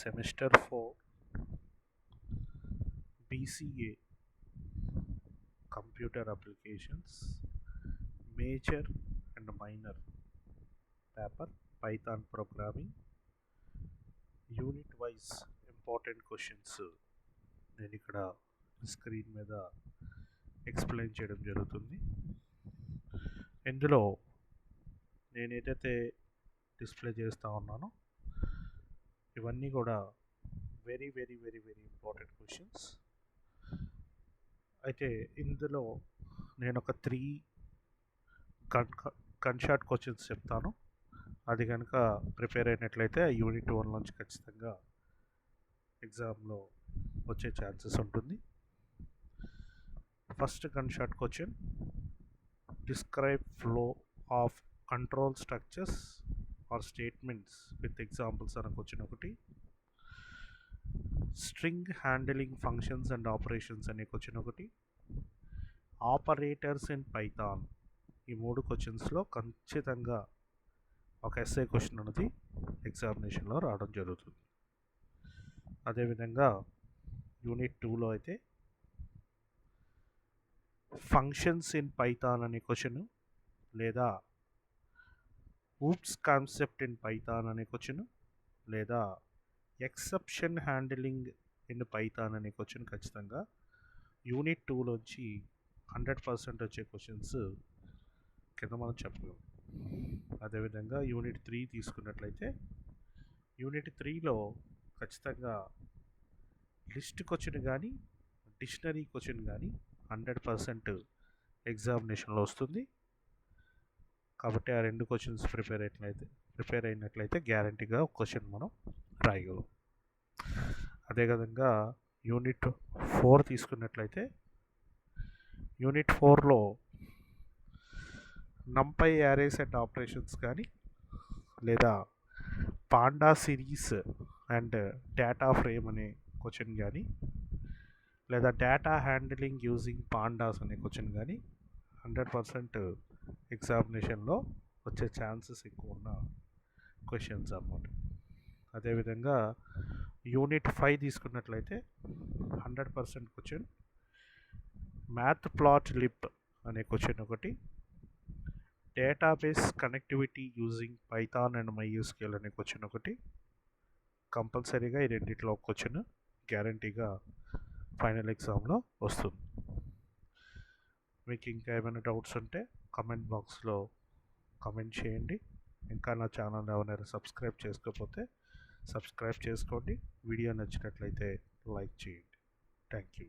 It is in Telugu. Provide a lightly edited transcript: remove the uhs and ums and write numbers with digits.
Semester 4 BCA Computer Applications Major and Minor Paper Python Programming Unit Wise Important Questions నేను ఇక్కడ స్క్రీన్ మీద ఎక్స్ప్లెయిన్ చేయడం జరుగుతుంది. ఇందులో నేను ఏదైతే డిస్ప్లే చేస్తూ ఉన్నానో ఇవన్నీ కూడా very very very very important questions. అయితే ఇందులో నేను ఒక 3 గన్ షాట్ క్వశ్చన్స్ చెప్తాను. అది కనుక ప్రిపేర్ అయినట్లయితే యూనిట్ 1 నుంచి ఖచ్చితంగా ఎగ్జామ్లో వచ్చే ఛాన్సెస్ ఉంటుంది. First gun shot question, describe flow of control structures or statements with examples అనే క్వశ్చన్ ఒకటి, string handling functions and operations అనే క్వశ్చన్ ఒకటి, ఆపరేటర్స్ ఇన్ పైథాన్. ఈ 3 క్వశ్చన్స్లో ఖచ్చితంగా ఒక ఎస్ఏ క్వశ్చన్ అనేది ఎగ్జామినేషన్లో రావడం జరుగుతుంది. అదేవిధంగా యూనిట్ 2లో అయితే ఫంక్షన్స్ ఇన్ పైథాన్ అనే క్వశ్చన్, లేదా ఊప్స్ కాన్సెప్ట్ ఇన్ పైథాన్ అనే క్వశ్చన్, లేదా ఎక్సెప్షన్ హ్యాండిలింగ్ ఇన్ పైథాన్ అనే క్వశ్చన్ ఖచ్చితంగా యూనిట్ 2లోంచి 100% వచ్చే క్వశ్చన్స్ కింద మనం చెప్పగలం. అదేవిధంగా యూనిట్ 3 తీసుకున్నట్లయితే యూనిట్ 3లో ఖచ్చితంగా లిస్ట్ క్వశ్చన్ కానీ డిక్షనరీ క్వశ్చన్ కానీ 100% ఎగ్జామినేషన్లో వస్తుంది. కాబట్టి ఆ 2 క్వశ్చన్స్ ప్రిపేర్ అయినట్లయితే గ్యారంటీగా ఒక క్వశ్చన్ మనం రాయగలం. అదేవిధంగా యూనిట్ 4 తీసుకున్నట్లయితే యూనిట్ 4లో నంపై యారేస్ అండ్ ఆపరేషన్స్ కానీ, లేదా panda series and data frame అనే క్వశ్చన్ కానీ, లేదా డేటా హ్యాండిలింగ్ యూజింగ్ పాండాస్ అనే క్వశ్చన్ కానీ 100% ఎగ్జామినేషన్లో వచ్చే ఛాన్సెస్ ఎక్కువ ఉన్న క్వశ్చన్స్ అన్నమాట. అదేవిధంగా యూనిట్ 5 తీసుకున్నట్లయితే 100% క్వశ్చన్ మ్యాథ్ ప్లాట్ లిప్ అనే క్వశ్చన్ ఒకటి, database connectivity using Python and MySQL అనే క్వశ్చన్ ఒకటి. కంపల్సరీగా ఈ రెండిట్లో ఒక క్వశ్చన్ గ్యారంటీగా ఫైనల్ ఎగ్జామ్లో వస్తుంది. మీకు ఇంకా ఏమైనా డౌట్స్ ఉంటే కమెంట్ బాక్స్లో కమెంట్ చేయండి. ఇంకా నా ఛానల్ ఎవరైనా సబ్స్క్రైబ్ చేసుకోకపోతే సబ్స్క్రైబ్ చేసుకోండి. వీడియో నచ్చినట్లయితే లైక్ చేయండి. Thank you.